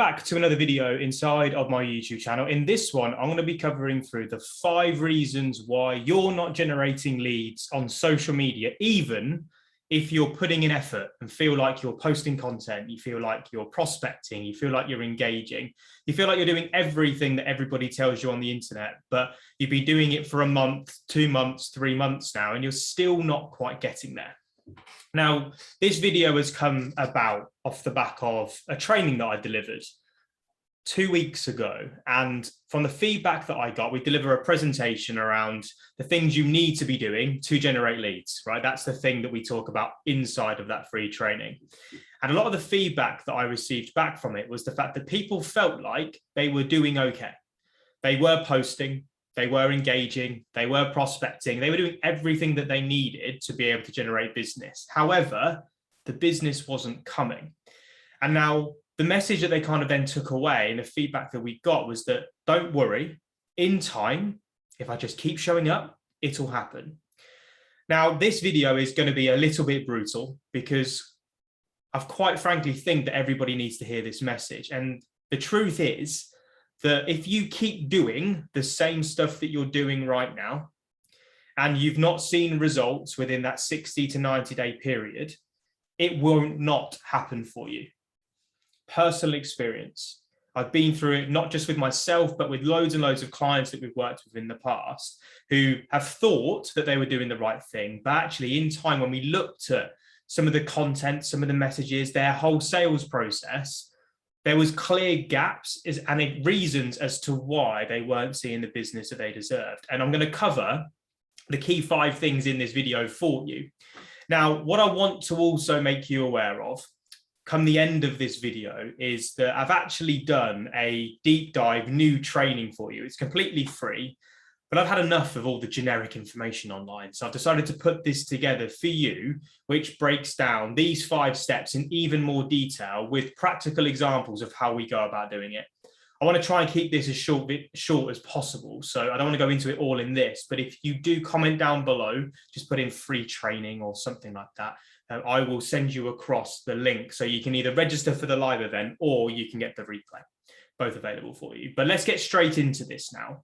back to another video inside of my YouTube channel. In this one, I'm going to be covering through the 5 reasons why you're not generating leads on social media, even if you're putting in effort and feel like you're posting content, you feel like you're prospecting, you feel like you're engaging, you feel like you're doing everything that everybody tells you on the internet, but you've been doing it for a month, 2 months, 3 months now, and you're still not quite getting there. Now, this video has come about off the back of a training that I delivered 2 weeks ago. And from the feedback that I got, we deliver a presentation around the things you need to be doing to generate leads, right? That's the thing that we talk about inside of that free training. And a lot of the feedback that I received back from it was the fact that people felt like they were doing okay. They were posting, they were engaging, they were prospecting, they were doing everything that they needed to be able to generate business. However, the business wasn't coming. And now the message that they kind of then took away and the feedback that we got was that, don't worry, in time, if I just keep showing up, it'll happen. Now, this video is going to be a little bit brutal because I quite frankly think that everybody needs to hear this message. And the truth is that if you keep doing the same stuff that you're doing right now, and you've not seen results within that 60 to 90 day period, it will not happen for you. Personal experience. I've been through it, not just with myself, but with loads and loads of clients that we've worked with in the past who have thought that they were doing the right thing. But actually in time, when we looked at some of the content, some of the messages, their whole sales process, there was clear gaps and reasons as to why they weren't seeing the business that they deserved. And I'm going to cover the key 5 things in this video for you. Now, what I want to also make you aware of come the end of this video is that I've actually done a deep dive new training for you. It's completely free, but I've had enough of all the generic information online. So I've decided to put this together for you, which breaks down these 5 steps in even more detail with practical examples of how we go about doing it. I want to try and keep this as short as possible. So I don't want to go into it all in this, but if you do comment down below, just put in free training or something like that. I will send you across the link so you can either register for the live event or you can get the replay, both available for you. But let's get straight into this now.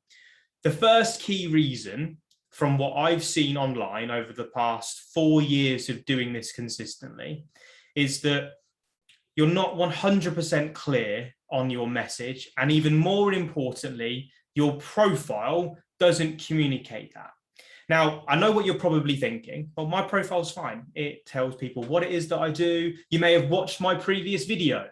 The first key reason from what I've seen online over the past 4 years of doing this consistently is that you're not 100% clear on your message. And even more importantly, your profile doesn't communicate that. Now, I know what you're probably thinking, but my profile's fine. It tells people what it is that I do. You may have watched my previous video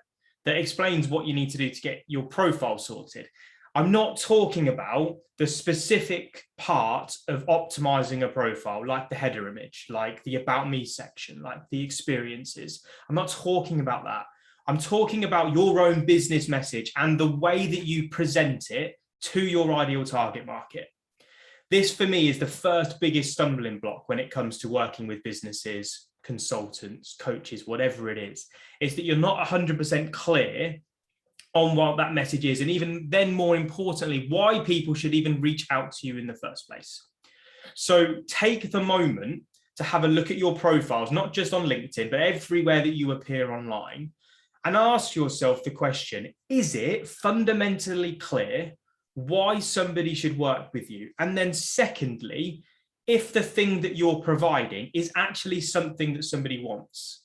that explains what you need to do to get your profile sorted. I'm not talking about the specific part of optimizing a profile, like the header image, like the about me section, like the experiences. I'm not talking about that. I'm talking about your own business message and the way that you present it to your ideal target market. This for me is the first biggest stumbling block when it comes to working with businesses, consultants, coaches, whatever it is that you're not 100% clear on what that message is. And even then, more importantly, why people should even reach out to you in the first place. So take the moment to have a look at your profiles, not just on LinkedIn, but everywhere that you appear online, and ask yourself the question, is it fundamentally clear why somebody should work with you? And then secondly, if the thing that you're providing is actually something that somebody wants.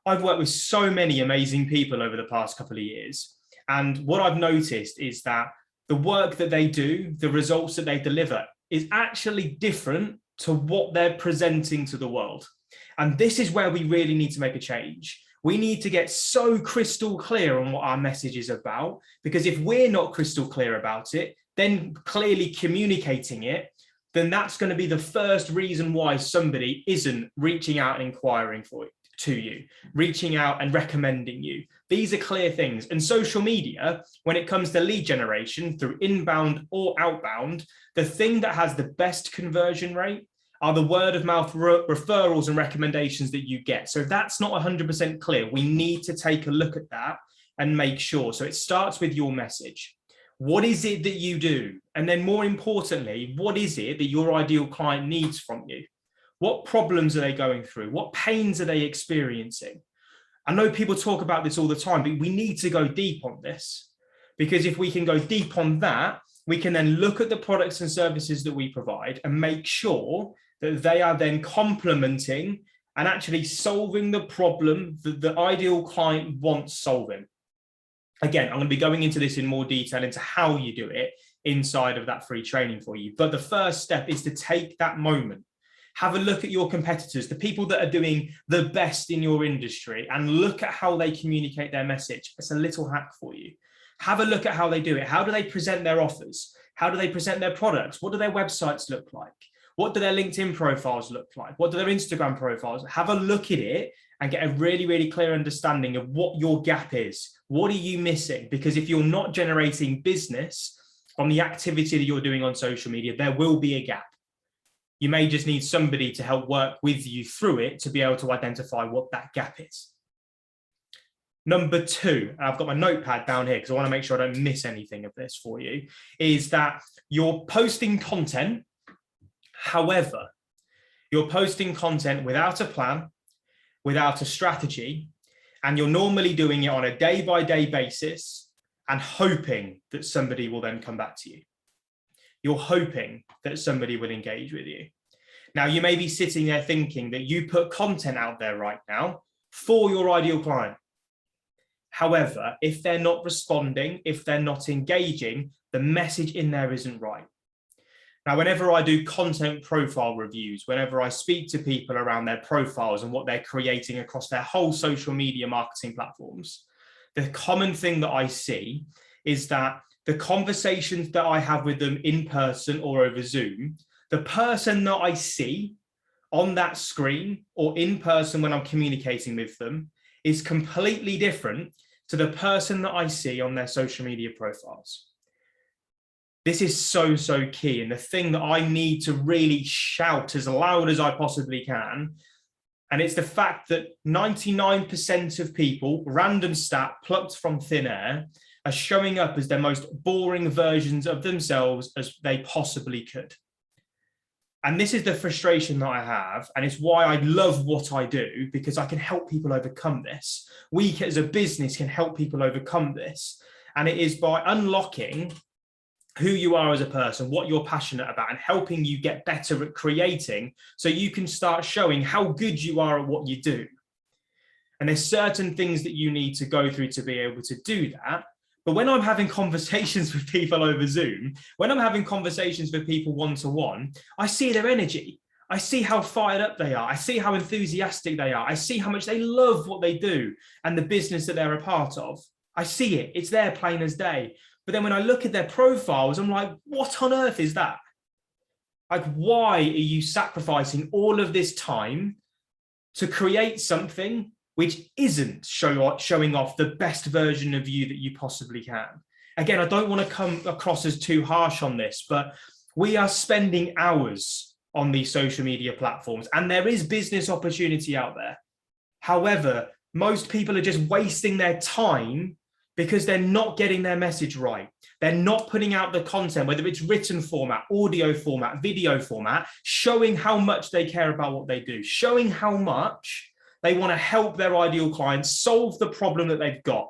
I've worked with so many amazing people over the past couple of years. And what I've noticed is that the work that they do, the results that they deliver is actually different to what they're presenting to the world. And this is where we really need to make a change. We need to get so crystal clear on what our message is about, because if we're not crystal clear about it, then clearly communicating it, then that's going to be the first reason why somebody isn't reaching out and inquiring to you, reaching out and recommending you. These are clear things. And social media, when it comes to lead generation through inbound or outbound, the thing that has the best conversion rate are the word of mouth referrals and recommendations that you get. So if that's not 100% clear, we need to take a look at that and make sure. So it starts with your message. What is it that you do? And then more importantly, what is it that your ideal client needs from you? What problems are they going through? What pains are they experiencing? I know people talk about this all the time, but we need to go deep on this, because if we can go deep on that, we can then look at the products and services that we provide and make sure that they are then complementing and actually solving the problem that the ideal client wants solving. Again, I'm going to be going into this in more detail into how you do it inside of that free training for you. But the first step is to take that moment. Have a look at your competitors, the people that are doing the best in your industry, and look at how they communicate their message. It's a little hack for you. Have a look at how they do it. How do they present their offers? How do they present their products? What do their websites look like? What do their LinkedIn profiles look like? What do their Instagram profiles? Have a look at it and get a really, really clear understanding of what your gap is. What are you missing? Because if you're not generating business from the activity that you're doing on social media, there will be a gap. You may just need somebody to help work with you through it to be able to identify what that gap is. Number two, and I've got my notepad down here because I want to make sure I don't miss anything of this for you, is that you're posting content. However, you're posting content without a plan, without a strategy, and you're normally doing it on a day-by-day basis and hoping that somebody will then come back to you. You're hoping that somebody will engage with you. Now, you may be sitting there thinking that you put content out there right now for your ideal client. However, if they're not responding, if they're not engaging, the message in there isn't right. Now, whenever I do content profile reviews, whenever I speak to people around their profiles and what they're creating across their whole social media marketing platforms, the common thing that I see is that the conversations that I have with them in person or over Zoom, the person that I see on that screen or in person when I'm communicating with them is completely different to the person that I see on their social media profiles. This is so, so key. And the thing that I need to really shout as loud as I possibly can, and it's the fact that 99% of people, random stat plucked from thin air, are showing up as their most boring versions of themselves as they possibly could. And this is the frustration that I have, and it's why I love what I do, because I can help people overcome this. We as a business can help people overcome this. And it is by unlocking who you are as a person, what you're passionate about, and helping you get better at creating so you can start showing how good you are at what you do. And there's certain things that you need to go through to be able to do that. But when I'm having conversations with people over Zoom, when I'm having conversations with people one-to-one, I see their energy. I see how fired up they are. I see how enthusiastic they are. I see how much they love what they do and the business that they're a part of. I see it. It's there plain as day. But then when I look at their profiles, I'm like, what on earth is that? Like, why are you sacrificing all of this time to create something which isn't showing off the best version of you that you possibly can? Again, I don't want to come across as too harsh on this, but we are spending hours on these social media platforms and there is business opportunity out there. However, most people are just wasting their time because they're not getting their message right. They're not putting out the content, whether it's written format, audio format, video format, showing how much they care about what they do, showing how much they want to help their ideal clients solve the problem that they've got.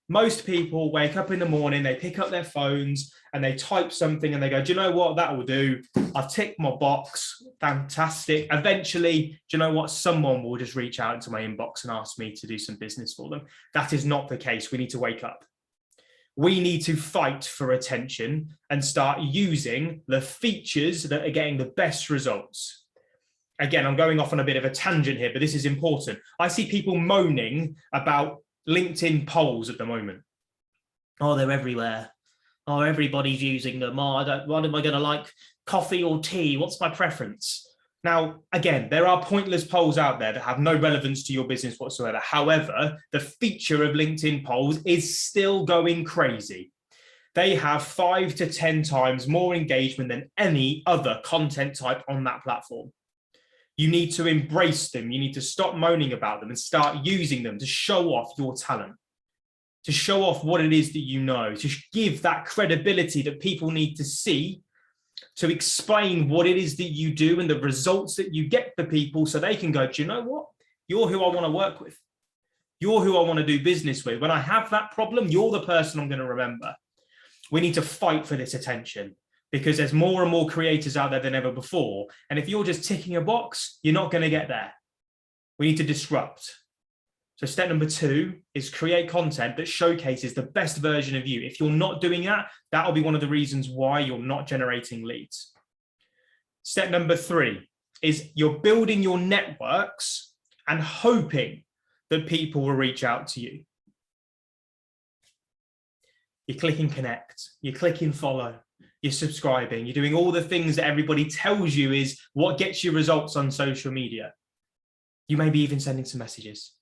Most people wake up in the morning, they pick up their phones and they type something and they go, do you know what, that will do. I've ticked my box, fantastic. Eventually, do you know what, someone will just reach out into my inbox and ask me to do some business for them. That is not the case. We need to wake up. We need to fight for attention and start using the features that are getting the best results. Again, I'm going off on a bit of a tangent here, but this is important. I see people moaning about LinkedIn polls at the moment. Oh, they're everywhere. Oh, everybody's using them. Oh, what am I going to like? Coffee or tea? What's my preference? Now, again, there are pointless polls out there that have no relevance to your business whatsoever. However, the feature of LinkedIn polls is still going crazy. They have 5 to 10 times more engagement than any other content type on that platform. You need to embrace them. You need to stop moaning about them and start using them to show off your talent, to show off what it is that you know, to give that credibility that people need to see, to explain what it is that you do and the results that you get for people so they can go, do you know what? You're who I want to work with. You're who I want to do business with. When I have that problem, you're the person I'm going to remember. We need to fight for this attention because there's more and more creators out there than ever before. And if you're just ticking a box, you're not going to get there. We need to disrupt. So step number 2 is create content that showcases the best version of you. If you're not doing that, that'll be one of the reasons why you're not generating leads. Step number 3 is you're building your networks and hoping that people will reach out to you. You're clicking connect, you're clicking follow, you're subscribing, you're doing all the things that everybody tells you is what gets you results on social media. You may be even sending some messages.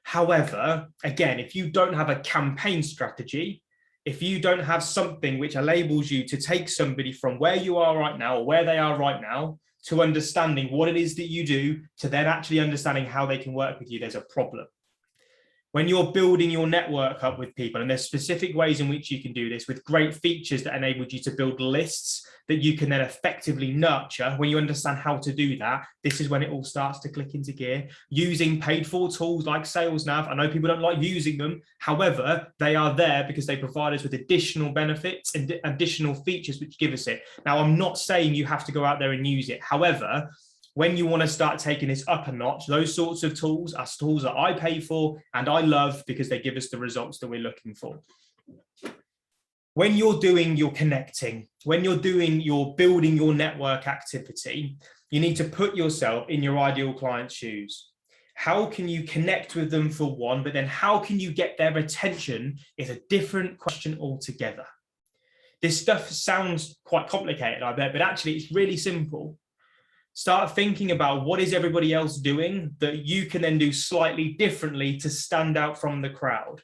However, again, if you don't have a campaign strategy, if you don't have something which enables you to take somebody from where you are right now or where they are right now to understanding what it is that you do, to then actually understanding how they can work with you, there's a problem. When you're building your network up with people, and there's specific ways in which you can do this with great features that enable you to build lists that you can then effectively nurture. When you understand how to do that, this is when it all starts to click into gear. Using paid for tools like SalesNav. I know people don't like using them. However, they are there because they provide us with additional benefits and additional features which give us it. Now, I'm not saying you have to go out there and use it. However, when you want to start taking this up a notch, those sorts of tools are tools that I pay for and I love because they give us the results that we're looking for. When you're doing your connecting, when you're doing your building your network activity, you need to put yourself in your ideal client's shoes. How can you connect with them for one, but then how can you get their attention is a different question altogether. This stuff sounds quite complicated, I bet, but actually it's really simple. Start thinking about what is everybody else doing that you can then do slightly differently to stand out from the crowd.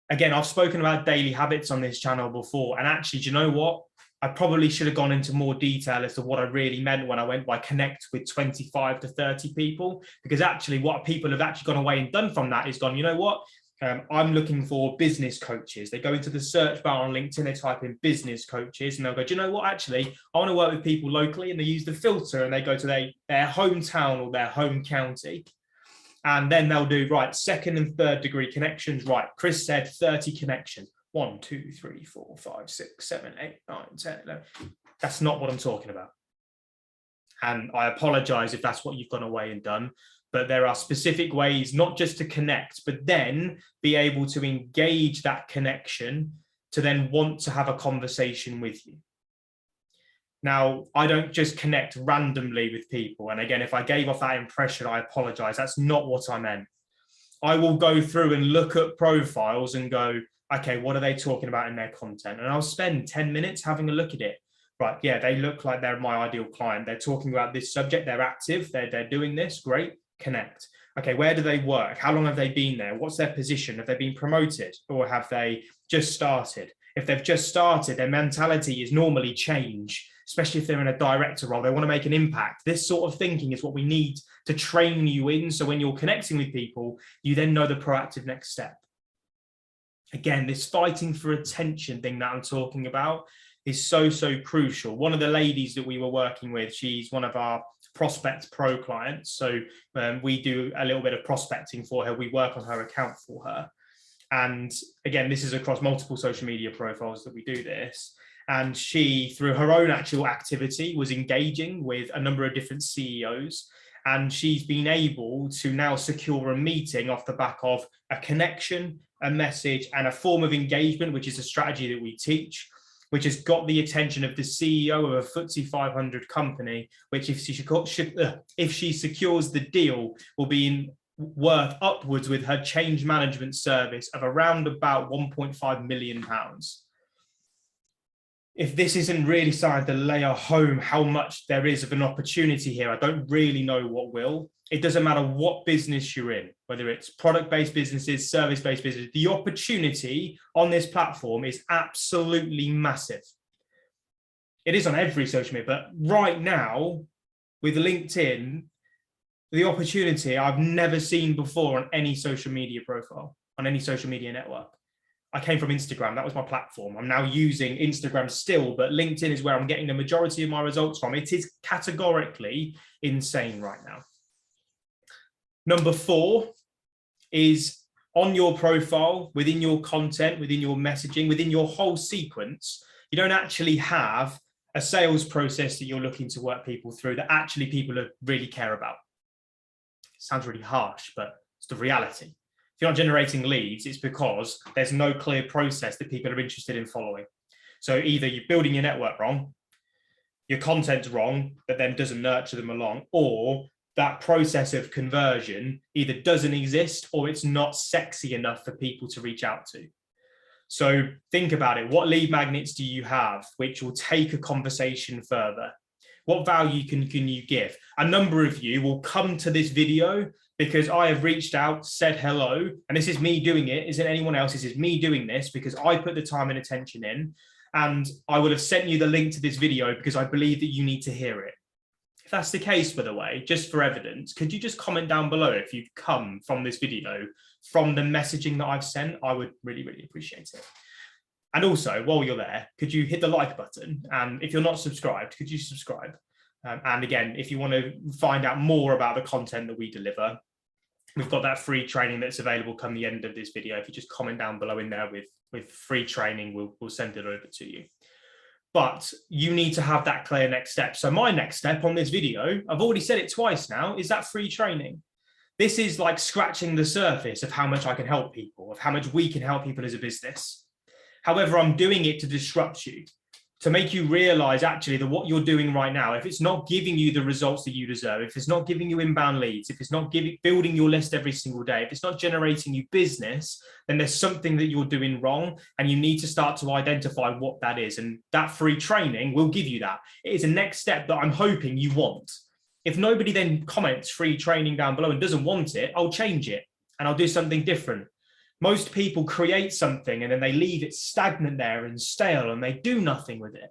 Again, I've spoken about daily habits on this channel before, and actually, do you know what? I probably should have gone into more detail as to what I really meant when I went by connect with 25 to 30 people, because actually what people have actually gone away and done from that is gone, you know what? I'm looking for business coaches. They go into the search bar on LinkedIn, they type in business coaches, and they'll go, do you know what? Actually, I want to work with people locally, and they use the filter and they go to their hometown or their home county. And then they'll do, right, 2nd and 3rd degree connections. Right, Chris said 30 connections. 1, 2, 3, 4, 5, 6, 7, 8, 9, 10, 11. That's not what I'm talking about. And I apologize if that's what you've gone away and done. But there are specific ways, not just to connect, but then be able to engage that connection to then want to have a conversation with you. Now, I don't just connect randomly with people. And again, if I gave off that impression, I apologize. That's not what I meant. I will go through and look at profiles and go, okay, what are they talking about in their content? And I'll spend 10 minutes having a look at it. Right, yeah, they look like they're my ideal client. They're talking about this subject. They're active. They're doing this. Great. Connect. Okay, where do they work? How long have they been there? What's their position? Have they been promoted or have they just started? If they've just started, their mentality is normally change, especially if they're in a director role. They want to make an impact. This sort of thinking is what we need to train you in. So when you're connecting with people, you then know the proactive next step. Again, this fighting for attention thing that I'm talking about is so, so crucial. One of the ladies that we were working with, she's one of our Prospect Pro clients. So we do a little bit of prospecting for her. We work on her account for her. And again, this is across multiple social media profiles that we do this. And she, through her own actual activity, was engaging with a number of different CEOs. And she's been able to now secure a meeting off the back of a connection, a message, and a form of engagement, which is a strategy that we teach, which has got the attention of the CEO of a FTSE 500 company, which if she secures the deal, will be worth upwards with her change management service of around about £1.5 million. If this isn't really starting to layer home how much there is of an opportunity here, I don't really know what will. It doesn't matter what business you're in, whether it's product-based businesses, service-based businesses, the opportunity on this platform is absolutely massive. It is on every social media, but right now with LinkedIn, the opportunity I've never seen before on any social media profile, on any social media network. I came from Instagram. That was my platform. I'm now using Instagram still, but LinkedIn is where I'm getting the majority of my results from. It is categorically insane right now. Number 4 is on your profile, within your content, within your messaging, within your whole sequence, you don't actually have a sales process that you're looking to work people through that actually people really care about. It sounds really harsh, but it's the reality. If you're not generating leads, it's because there's no clear process that people are interested in following. So either you're building your network wrong, your content's wrong, but then doesn't nurture them along, or that process of conversion either doesn't exist or it's not sexy enough for people to reach out to. So think about it. What lead magnets do you have which will take a conversation further? What value can you give? A number of you will come to this video because I have reached out, said hello, and this is me doing it. Isn't anyone else? This is me doing this because I put the time and attention in, and I will have sent you the link to this video because I believe that you need to hear it. If that's the case, by the way, just for evidence, could you just comment down below if you've come from this video, from the messaging that I've sent? I would really, really appreciate it. And also, while you're there, could you hit the like button? And if you're not subscribed, could you subscribe? And again, if you want to find out more about the content that we deliver, we've got that free training that's available come the end of this video. If you just comment down below in there with free training, we'll send it over to you. But you need to have that clear next step. So my next step on this video, I've already said it twice now, is that free training. This is like scratching the surface of how much I can help people, of how much we can help people as a business. However, I'm doing it to disrupt you, to make you realize actually that what you're doing right now, if it's not giving you the results that you deserve, if it's not giving you inbound leads, if it's not building your list every single day, if it's not generating you business, then there's something that you're doing wrong, and you need to start to identify what that is. And that free training will give you that. It is a next step that I'm hoping you want. If nobody then comments free training down below and doesn't want it, I'll change it and I'll do something different. Most people create something and then they leave it stagnant there and stale and they do nothing with it.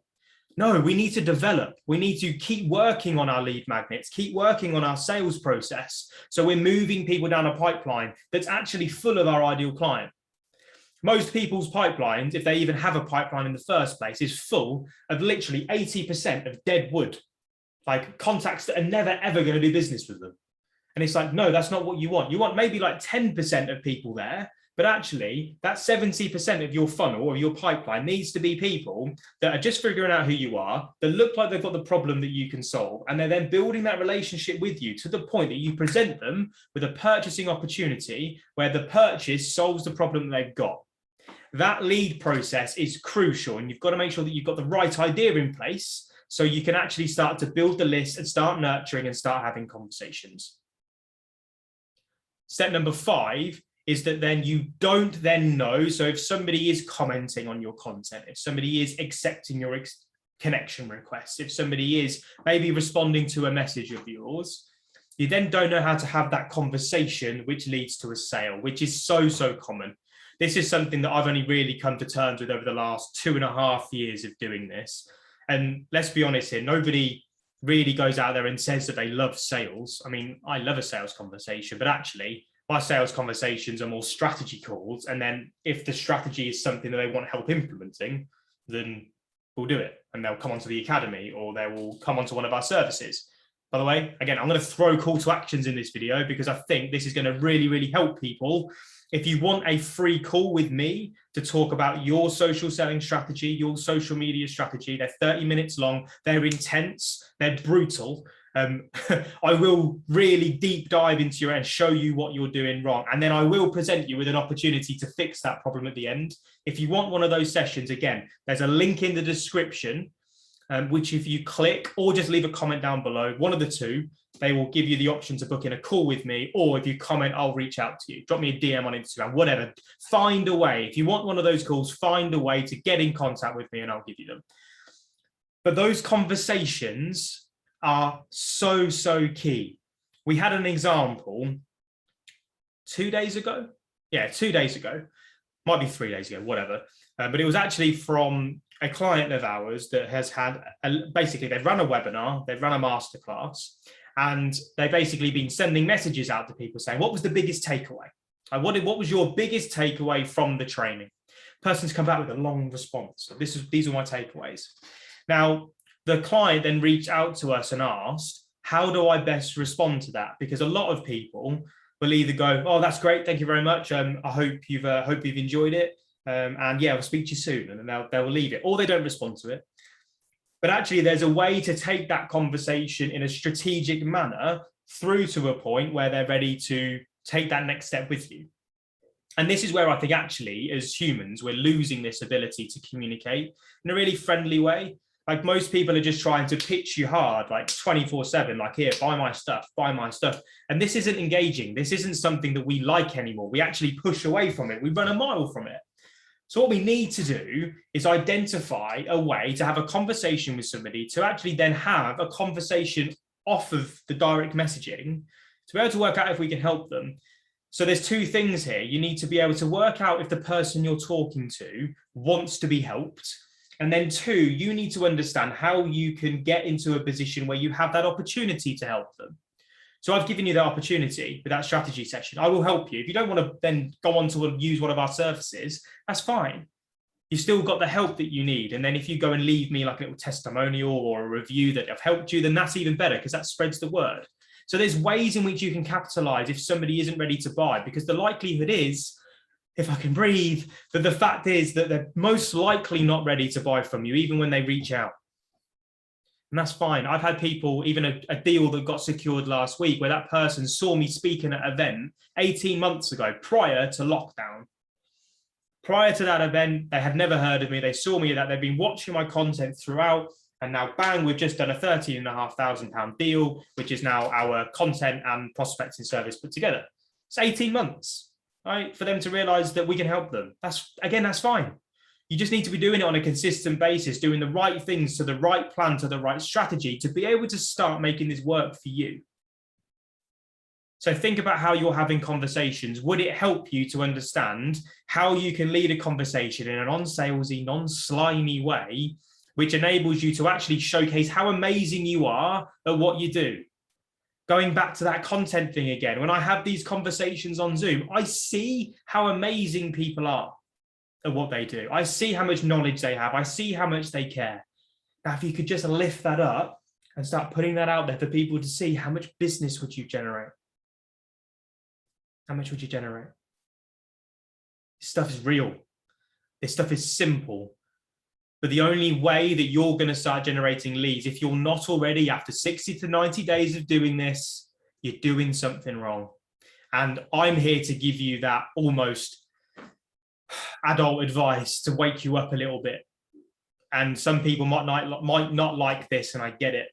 No, we need to develop. We need to keep working on our lead magnets, keep working on our sales process. So we're moving people down a pipeline that's actually full of our ideal client. Most people's pipelines, if they even have a pipeline in the first place, is full of literally 80% of dead wood, like contacts that are never, ever going to do business with them. And it's like, no, that's not what you want. You want maybe like 10% of people there. But actually, that 70% of your funnel or your pipeline needs to be people that are just figuring out who you are, that look like they've got the problem that you can solve, and they're then building that relationship with you to the point that you present them with a purchasing opportunity where the purchase solves the problem that they've got. That lead process is crucial, and you've got to make sure that you've got the right idea in place so you can actually start to build the list and start nurturing and start having conversations. Step number 5 is that then you don't then know. So if somebody is commenting on your content, if somebody is accepting your connection requests, if somebody is maybe responding to a message of yours, you then don't know how to have that conversation which leads to a sale, which is so, so common. This is something that I've only really come to terms with over the last 2.5 years of doing this. And let's be honest here, nobody really goes out there and says that they love sales. I mean, I love a sales conversation, but actually my sales conversations are more strategy calls. And then if the strategy is something that they want help implementing, then we'll do it. And they'll come onto the academy or they will come onto one of our services. By the way, again, I'm going to throw call to actions in this video because I think this is going to really, really help people. If you want a free call with me to talk about your social selling strategy, your social media strategy, they're 30 minutes long, they're intense, they're brutal. I will really deep dive into you and show you what you're doing wrong. And then I will present you with an opportunity to fix that problem at the end. If you want one of those sessions, again, there's a link in the description, which if you click or just leave a comment down below, one of the two, they will give you the option to book in a call with me. Or if you comment, I'll reach out to you. Drop me a DM on Instagram, whatever. Find a way. If you want one of those calls, find a way to get in contact with me and I'll give you them. But those conversations are so, so key. We had an example 2 days ago. Yeah, 2 days ago. Might be 3 days ago, whatever. But it was actually from a client of ours that has had, basically they've run a webinar, they've run a masterclass, and they've basically been sending messages out to people saying, what was the biggest takeaway? What was your biggest takeaway from the training? Person's come back with a long response. These are my takeaways. Now, the client then reached out to us and asked, how do I best respond to that? Because a lot of people will either go, oh, that's great, thank you very much. I hope you've enjoyed it. And yeah, we'll speak to you soon. And then they'll leave it, or they don't respond to it. But actually, there's a way to take that conversation in a strategic manner through to a point where they're ready to take that next step with you. And this is where I think actually, as humans, we're losing this ability to communicate in a really friendly way. Like most people are just trying to pitch you hard, like 24/7, like, here, buy my stuff, buy my stuff. And this isn't engaging. This isn't something that we like anymore. We actually push away from it. We run a mile from it. So what we need to do is identify a way to have a conversation with somebody, to actually then have a conversation off of the direct messaging, to be able to work out if we can help them. So there's two things here. You need to be able to work out if the person you're talking to wants to be helped. And then two, you need to understand how you can get into a position where you have that opportunity to help them. So I've given you the opportunity with that strategy session. I will help you. If you don't want to then go on to use one of our services, that's fine. You've still got the help that you need. And then if you go and leave me like a little testimonial or a review that I've helped you, then that's even better, because that spreads the word. So there's ways in which you can capitalize if somebody isn't ready to buy, because the likelihood is, if I can breathe, that the fact is that they're most likely not ready to buy from you, even when they reach out. And that's fine. I've had people, even a deal that got secured last week, where that person saw me speaking at an event 18 months ago, prior to lockdown. Prior to that event, they had never heard of me. They saw me, that they've been watching my content throughout. And now, bang, we've just done a £13,500 deal, which is now our content and prospecting service put together. It's 18 months, right, for them to realize that we can help them. That's fine. You just need to be doing it on a consistent basis, doing the right things to the right plan, to the right strategy, to be able to start making this work for you. So think about how you're having conversations. Would it help you to understand how you can lead a conversation in a non-salesy, non-slimy way, which enables you to actually showcase how amazing you are at what you do? Going back to that content thing again, when I have these conversations on Zoom, I see how amazing people are at what they do. I see how much knowledge they have. I see how much they care. Now, if you could just lift that up and start putting that out there for people to see, how much business would you generate? How much would you generate? This stuff is real. This stuff is simple. But the only way that you're going to start generating leads, if you're not already, after 60 to 90 days of doing this, you're doing something wrong. And I'm here to give you that almost adult advice to wake you up a little bit. And some people might not like this, and I get it.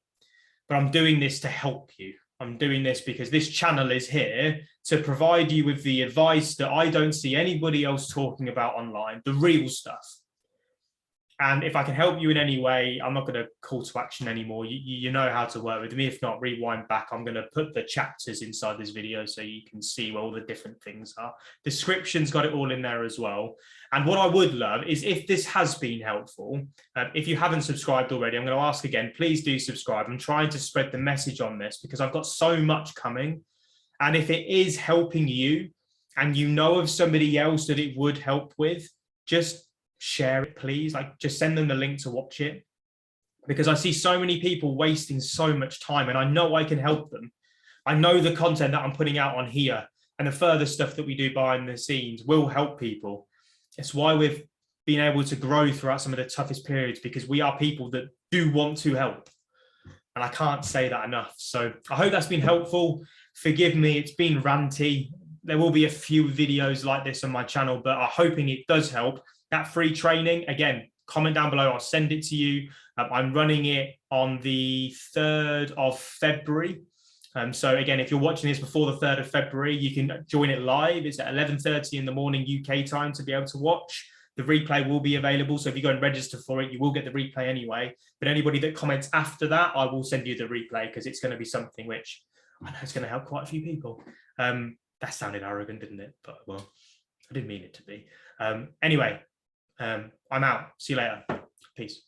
But I'm doing this to help you. I'm doing this because this channel is here to provide you with the advice that I don't see anybody else talking about online, the real stuff. And if I can help you in any way, I'm not going to call to action anymore. You know how to work with me. If not, rewind back. I'm going to put the chapters inside this video so you can see where all the different things are. Description's got it all in there as well. And what I would love is, if this has been helpful, if you haven't subscribed already, I'm going to ask again, please do subscribe. I'm trying to spread the message on this because I've got so much coming. And if it is helping you and you know of somebody else that it would help with, just share it, please. Like, just send them the link to watch it, because I see so many people wasting so much time, and I know I can help them. I know the content that I'm putting out on here and the further stuff that we do behind the scenes will help people. It's why we've been able to grow throughout some of the toughest periods, because we are people that do want to help. And I can't say that enough. So I hope that's been helpful. Forgive me, it's been ranty. There will be a few videos like this on my channel, but I'm hoping it does help. That free training, again, comment down below. I'll send it to you. I'm running it on the 3rd of February. So again, if you're watching this before the 3rd of February, you can join it live. It's at 11:30 in the morning UK time to be able to watch. The replay will be available. So if you go and register for it, you will get the replay anyway. But anybody that comments after that, I will send you the replay, because it's going to be something which I know it's going to help quite a few people. That sounded arrogant, didn't it? But well, I didn't mean it to be. Anyway, I'm out. See you later. Peace.